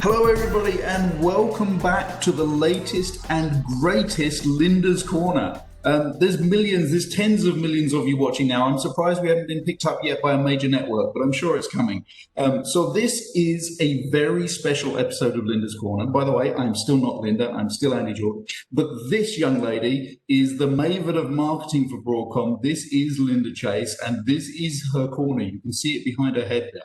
Hello, everybody, and welcome back to the latest and greatest Linda's Corner. There's tens of millions of you watching now. I'm surprised we haven't been picked up yet by a major network, but I'm sure it's coming. So this is a very special episode of Linda's Corner. By the way, I'm still not Linda, I'm still Andy George. But this young lady is the maven of marketing for Broadcom. This is Linda Chase, and this is her corner. You can see it behind her head there.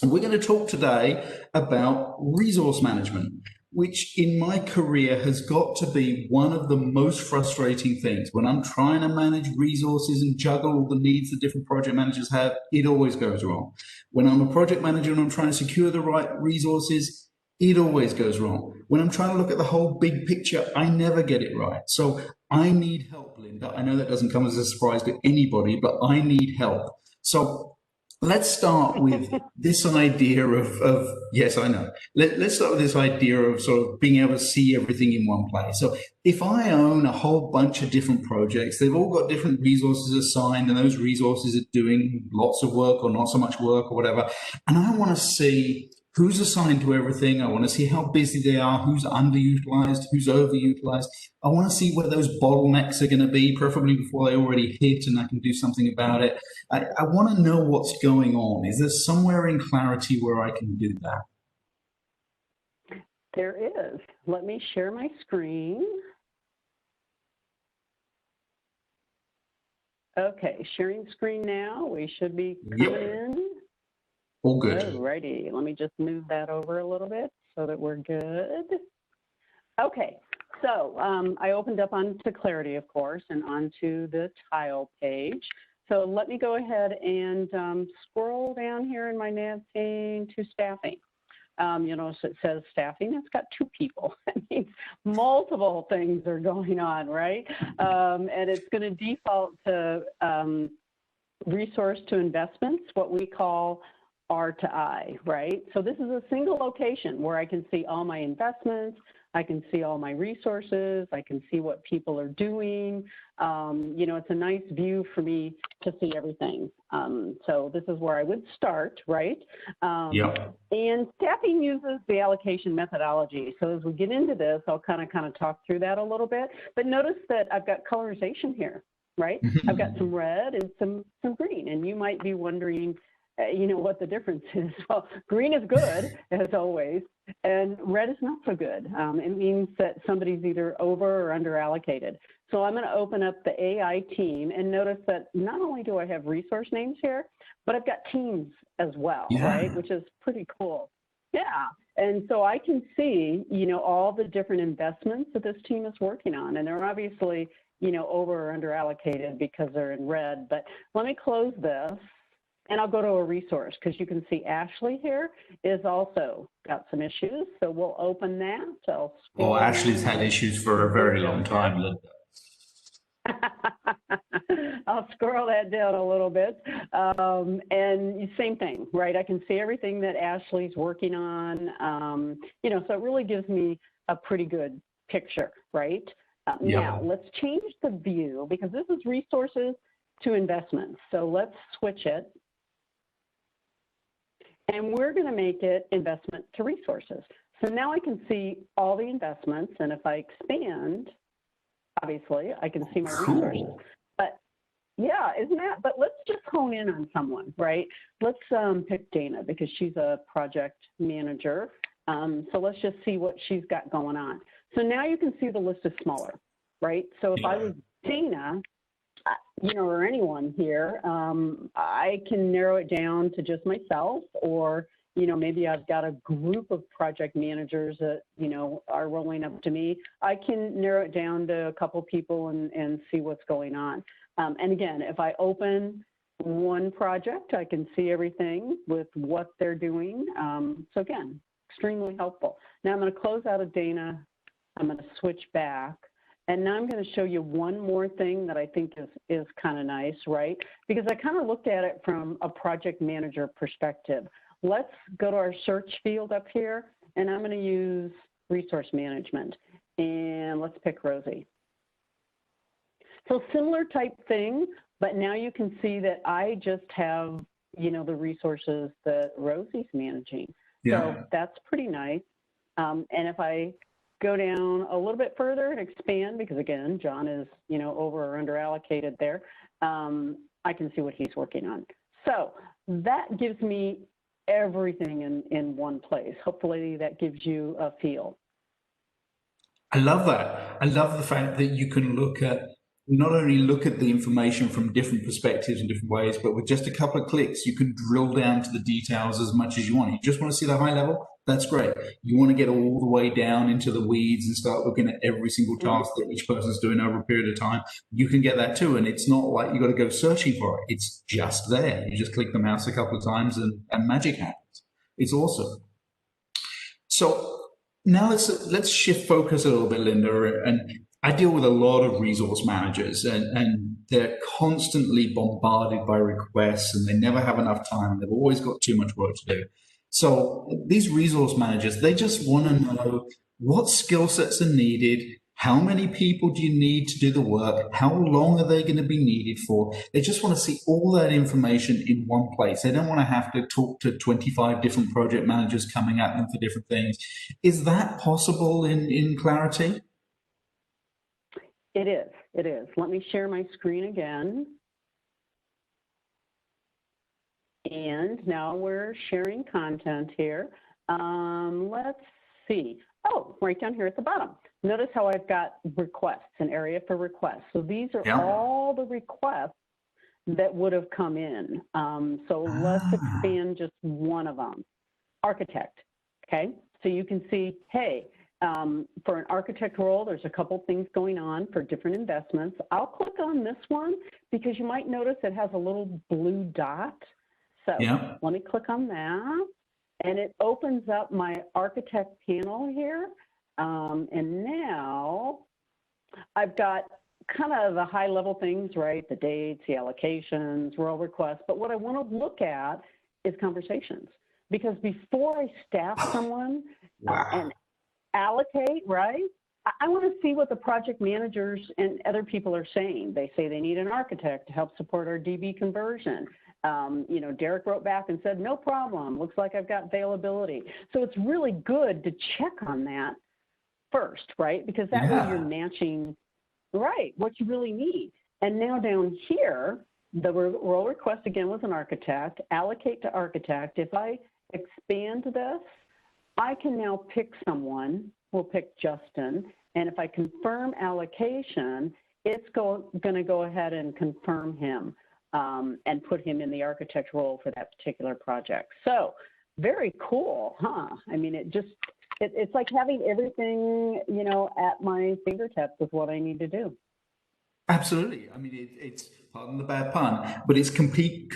And we're going to talk today about resource management, which in my career has got to be one of the most frustrating things. When I'm trying to manage resources and juggle all the needs that different project managers have, it always goes wrong. When I'm a project manager and I'm trying to secure the right resources, it always goes wrong. When I'm trying to look at the whole big picture, I never get it right. So I need help, Linda. I know that doesn't come as a surprise to anybody, but I need help. So let's start with this idea of yes, I know. Let's start with this idea of sort of being able to see everything in one place. So if I own a whole bunch of different projects, they've all got different resources assigned, and those resources are doing lots of work or not so much work or whatever. And I want to see who's assigned to everything. I want to see how busy they are, who's underutilized, who's overutilized. I want to see where those bottlenecks are going to be, preferably before they already hit and I can do something about it. I want to know what's going on. Is there somewhere in Clarity where I can do that? There is. Let me share my screen. Okay, sharing screen now. We should be coming in. All good. Alrighty, let me just move that over a little bit so that we're good. Okay, so I opened up onto Clarity, of course, and onto the tile page. So let me go ahead and scroll down here in my nav pane to staffing. You notice it says staffing, it's got 2 people. That means multiple things are going on, right? And it's going to default to resource to investments, what we call R to I, right? So this is a single location where I can see all my investments, I can see all my resources, I can see what people are doing. You know, it's a nice view for me to see everything. So this is where I would start, right? And staffing uses the allocation methodology. So as we get into this, I'll kind of talk through that a little bit. But notice that I've got colorization here, right? I've got some red and some green, and you might be wondering, you know, what the difference is. Well, green is good, as always, and red is not so good. It means that somebody's either over or under allocated. So I'm going to open up the AI team and notice that not only do I have resource names here, but I've got teams as well, right? Which is pretty cool. Yeah. And so I can see, you know, all the different investments that this team is working on. And they're obviously, you know, over or under allocated because they're in red. But let me close this. And I'll go to a resource because you can see Ashley here is also got some issues. So we'll open that. So Ashley's had issues for a very long time, Linda. I'll scroll that down a little bit. And same thing, right? I can see everything that Ashley's working on. You know, so it really gives me a pretty good picture, right? Now, let's change the view because this is resources to investments. So let's switch it. And we're going to make it investment to resources. So now I can see all the investments. And if I expand, obviously, I can see my resources. But yeah, isn't that? But let's just hone in on someone, right? Let's pick Dana because she's a project manager. So let's just see what she's got going on. So now you can see the list is smaller, right? So if I was Dana, you know, or anyone here, I can narrow it down to just myself, or, you know, maybe I've got a group of project managers that, you know, are rolling up to me. I can narrow it down to a couple people and see what's going on. And again, if I open one project, I can see everything with what they're doing. So again, extremely helpful. Now I'm going to close out of Dana. I'm going to switch back. And now I'm going to show you one more thing that I think is kind of nice, right? Because I kind of looked at it from a project manager perspective. Let's go to our search field up here, and I'm going to use resource management. And let's pick Rosie. So similar type thing, but now you can see that I just have, you know, the resources that Rosie's managing. Yeah. So that's pretty nice. And if I go down a little bit further and expand, because again, John is, over or under allocated there, I can see what he's working on. So that gives me everything in one place. Hopefully that gives you a feel. I love that. I love the fact that you can not only look at the information from different perspectives and different ways, but with just a couple of clicks, you can drill down to the details as much as you want. You just want to see the high level? That's great. You want to get all the way down into the weeds and start looking at every single task that each person's doing over a period of time. You can get that too. And it's not like you got to go searching for it. It's just there. You just click the mouse a couple of times and magic happens. It's awesome. So now let's shift focus a little bit, Linda. And I deal with a lot of resource managers, and they're constantly bombarded by requests, and they never have enough time. They've always got too much work to do. So these resource managers, they just want to know what skill sets are needed. How many people do you need to do the work? How long are they going to be needed for? They just want to see all that information in one place. They don't want to have to talk to 25 different project managers coming at them for different things. Is that possible in Clarity? It is. It is. Let me share my screen again. And now we're sharing content here. Let's see. Oh, right down here at the bottom. Notice how I've got requests, an area for requests. So these are all the requests that would have come in. So let's expand just one of them. Architect, okay? So you can see, hey, for an architect role, there's a couple things going on for different investments. I'll click on this one because you might notice it has a little blue dot. So let me click on that. And it opens up my architect panel here. And now I've got kind of the high level things, right? The dates, the allocations, role requests. But what I want to look at is conversations. Because before I staff someone and allocate, right? I want to see what the project managers and other people are saying. They say they need an architect to help support our DB conversion. Derek wrote back and said, no problem. Looks like I've got availability. So it's really good to check on that first, right? Because that way you're matching, right, what you really need. And now down here, the role request again was an architect, allocate to architect. If I expand this, I can now pick someone. We'll pick Justin. And if I confirm allocation, it's going to go ahead and confirm him. And put him in the architect role for that particular project. So very cool, huh? I mean, it's like having everything, at my fingertips with what I need to do. Absolutely. I mean, it's, pardon the bad pun, but it's complete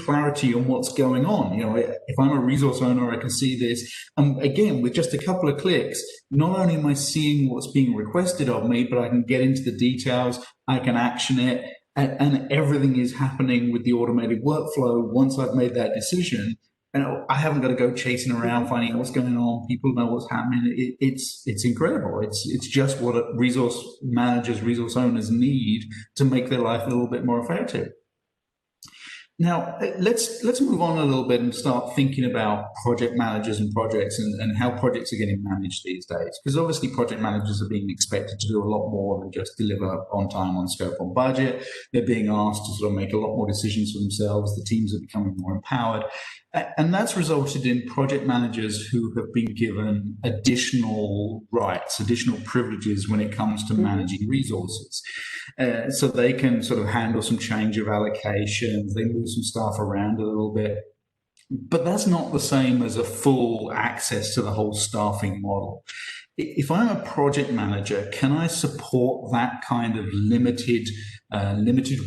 clarity on what's going on. If I'm a resource owner, I can see this. Again, with just a couple of clicks, not only am I seeing what's being requested of me, but I can get into the details, I can action it, and everything is happening with the automated workflow once I've made that decision. And I haven't got to go chasing around finding out what's going on. People know what's happening. It's incredible. It's just what resource managers, resource owners need to make their life a little bit more effective. Now, let's move on a little bit and start thinking about project managers and projects and how projects are getting managed these days. Because obviously project managers are being expected to do a lot more than just deliver on time, on scope, on budget. They're being asked to sort of make a lot more decisions for themselves. The teams are becoming more empowered. And that's resulted in project managers who have been given additional rights, additional privileges when it comes to managing resources. So they can sort of handle some change of allocations, they move some stuff around a little bit. But that's not the same as a full access to the whole staffing model. If I'm a project manager, can I support that kind of limited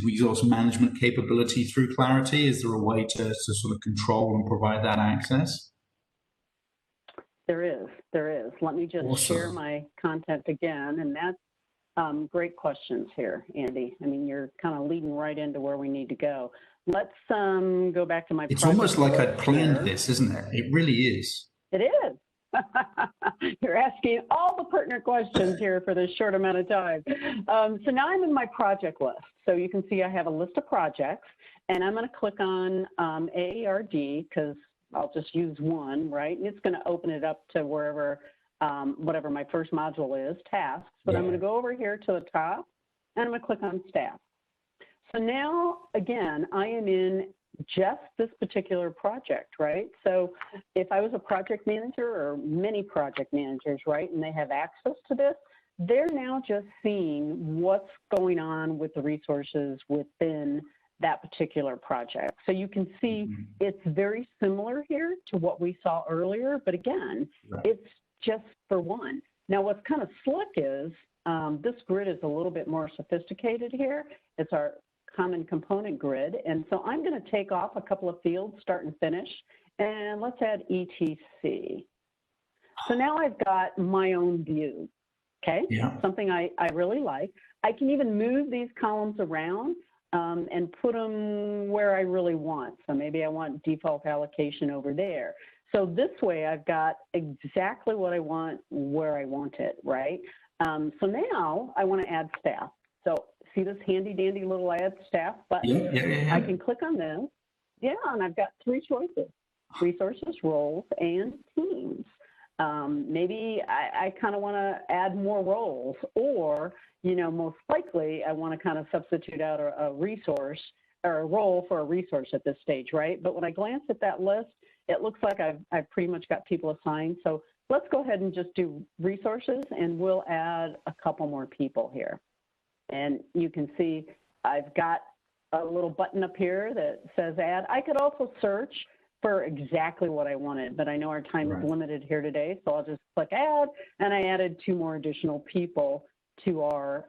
resource management capability through Clarity? Is there a way to sort of control and provide that access? There is. Let me just share my content again, and that's great questions here, Andy. I mean, you're kind of leading right into where we need to go. Let's go back to my It's almost like I'd planned this, isn't it? It really is. It is. You're asking all the pertinent questions here for this short amount of time. So now I'm in my project list. So you can see I have a list of projects, and I'm going to click on AARD because I'll just use one, right? And it's going to open it up to wherever, whatever my first module is, tasks. But I'm going to go over here to the top, and I'm going to click on staff. So now, again, I am in just this particular project, right? So if I was a project manager or many project managers, right, and they have access to this, they're now just seeing what's going on with the resources within that particular project. So you can see it's very similar here to what we saw earlier, but again, it's just for one. Now what's kind of slick is this grid is a little bit more sophisticated here. It's our common component grid. And so I'm going to take off a couple of fields, start and finish, and let's add ETC. So now I've got my own view, okay? Something I really like. I can even move these columns around and put them where I really want. So maybe I want default allocation over there. So this way I've got exactly what I want where I want it, right? So now I want to add staff. So see this handy dandy little add staff button? I can click on this. Yeah, and I've got three choices: resources, roles, and teams. Maybe I kind of want to add more roles, or, you know, most likely I want to kind of substitute out a resource or a role for a resource at this stage, right? But when I glance at that list, it looks like I've pretty much got people assigned. So let's go ahead and just do resources, and we'll add a couple more people here. And you can see I've got a little button up here that says add. I could also search for exactly what I wanted, but I know our time is limited here today, so I'll just click add, and I added 2 more additional people to our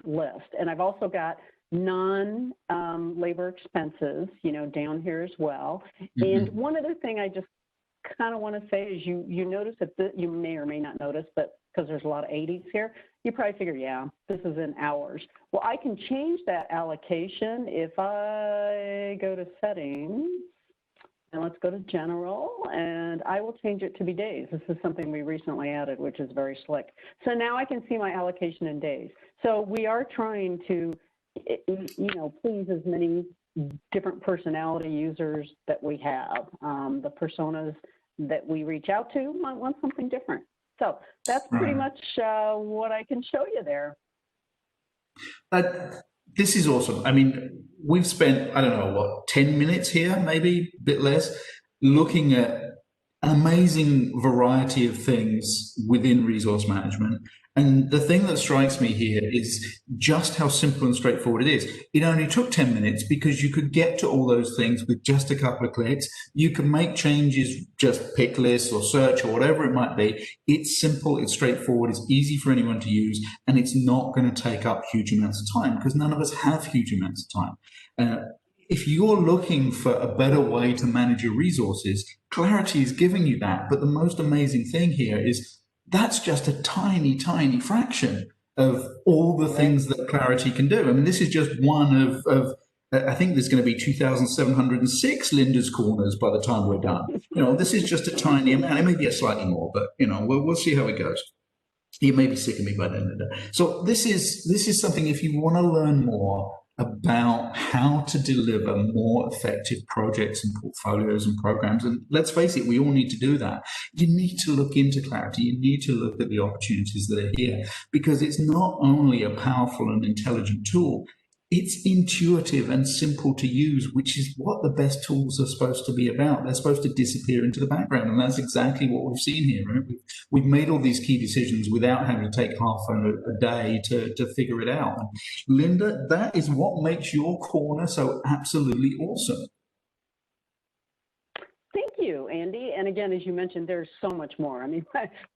list. And I've also got non-labor expenses, you know, down here as well. And one other thing I just kind of want to say is you notice that you may or may not notice, but because there's a lot of 80s here, you probably figure, yeah, this is in hours. Well, I can change that allocation if I go to settings, and let's go to general, and I will change it to be days. This is something we recently added, which is very slick. So now I can see my allocation in days. So we are trying to, you know, please as many different personality users that we have. The personas that we reach out to might want something different. So that's pretty much what I can show you there. This is awesome. I mean, we've spent, I don't know, what, 10 minutes here, maybe a bit less, looking at an amazing variety of things within resource management. And the thing that strikes me here is just how simple and straightforward it is. It only took 10 minutes because you could get to all those things with just a couple of clicks. You can make changes, just pick lists or search or whatever it might be. It's simple, it's straightforward, it's easy for anyone to use, and it's not going to take up huge amounts of time because none of us have huge amounts of time. If you're looking for a better way to manage your resources, Clarity is giving you that. But the most amazing thing here is that's just a tiny, tiny fraction of all the things that Clarity can do. I mean, this is just one of I think there's going to be 2,706 Linda's Corners by the time we're done. You know, this is just a tiny amount. It may be a slightly more, but, you know, we'll see how it goes. You may be sick of me by then, Linda. So this is something, if you want to learn more about how to deliver more effective projects and portfolios and programs, and let's face it, we all need to do that. You need to look into Clarity. You need to look at the opportunities that are here, because it's not only a powerful and intelligent tool, it's intuitive and simple to use, which is what the best tools are supposed to be about. They're supposed to disappear into the background, and that's exactly what we've seen here. Right? We've made all these key decisions without having to take half a day to figure it out. And Linda, that is what makes your corner so absolutely awesome. Thank you, Andy. And again, as you mentioned, there's so much more. I mean,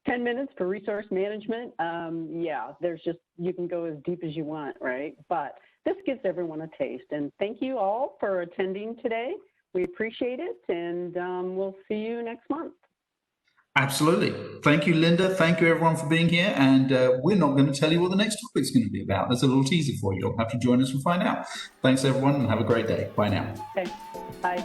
10 minutes for resource management. Yeah, there's just, you can go as deep as you want, right? But this gives everyone a taste. And thank you all for attending today. We appreciate it, and we'll see you next month. Absolutely. Thank you, Linda. Thank you, everyone, for being here. And we're not going to tell you what the next topic is going to be about. There's a little teaser for you. You'll have to join us and find out. Thanks, everyone, and have a great day. Bye now. Okay. Bye.